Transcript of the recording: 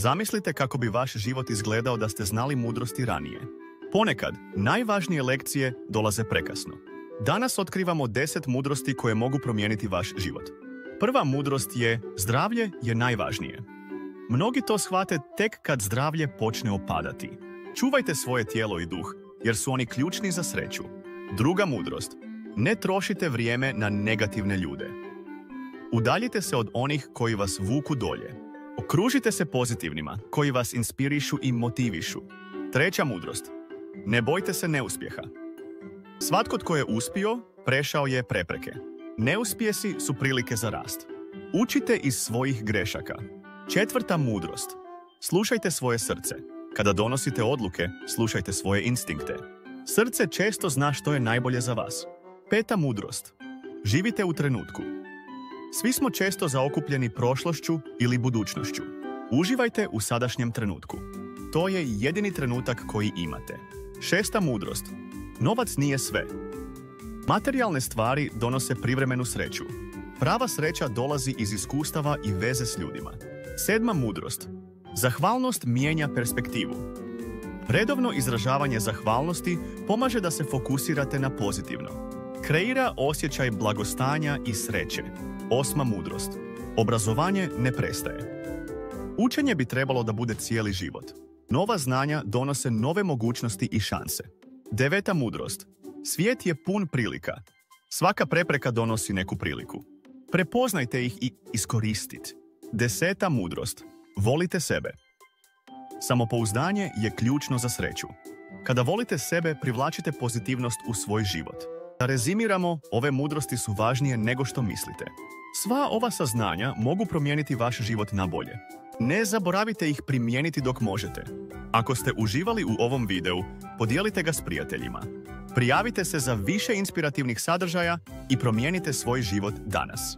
Zamislite kako bi vaš život izgledao da ste znali mudrosti ranije. Ponekad, najvažnije lekcije dolaze prekasno. Danas otkrivamo 10 mudrosti koje mogu promijeniti vaš život. Prva mudrost je: zdravlje je najvažnije. Mnogi to shvate tek kad zdravlje počne opadati. Čuvajte svoje tijelo i duh, jer su oni ključni za sreću. Druga mudrost: ne trošite vrijeme na negativne ljude. Udaljite se od onih koji vas vuku dolje. Okružite se pozitivnima, koji vas inspirišu i motivišu. Treća mudrost: ne bojte se neuspjeha. Svatko tko je uspio, prešao je prepreke. Neuspjesi su prilike za rast. Učite iz svojih grešaka. Četvrta mudrost: slušajte svoje srce. Kada donosite odluke, slušajte svoje instinkte. Srce često zna što je najbolje za vas. Peta mudrost: živite u trenutku. Svi smo često zaokupljeni prošlošću ili budućnošću. Uživajte u sadašnjem trenutku. To je jedini trenutak koji imate. Šesta mudrost: novac nije sve. Materijalne stvari donose privremenu sreću. Prava sreća dolazi iz iskustava i veze s ljudima. Sedma mudrost: zahvalnost mijenja perspektivu. Redovno izražavanje zahvalnosti pomaže da se fokusirate na pozitivno. Kreira osjećaj blagostanja i sreće. Osma mudrost: obrazovanje ne prestaje. Učenje bi trebalo da bude cijeli život. Nova znanja donose nove mogućnosti i šanse. Deveta mudrost: svijet je pun prilika. Svaka prepreka donosi neku priliku. Prepoznajte ih i iskoristite. Deseta mudrost: volite sebe. Samopouzdanje je ključno za sreću. Kada volite sebe, privlačite pozitivnost u svoj život. Da rezimiramo, ove mudrosti su važnije nego što mislite. Sva ova saznanja mogu promijeniti vaš život na bolje. Ne zaboravite ih primijeniti dok možete. Ako ste uživali u ovom videu, podijelite ga s prijateljima. Prijavite se za više inspirativnih sadržaja i promijenite svoj život danas.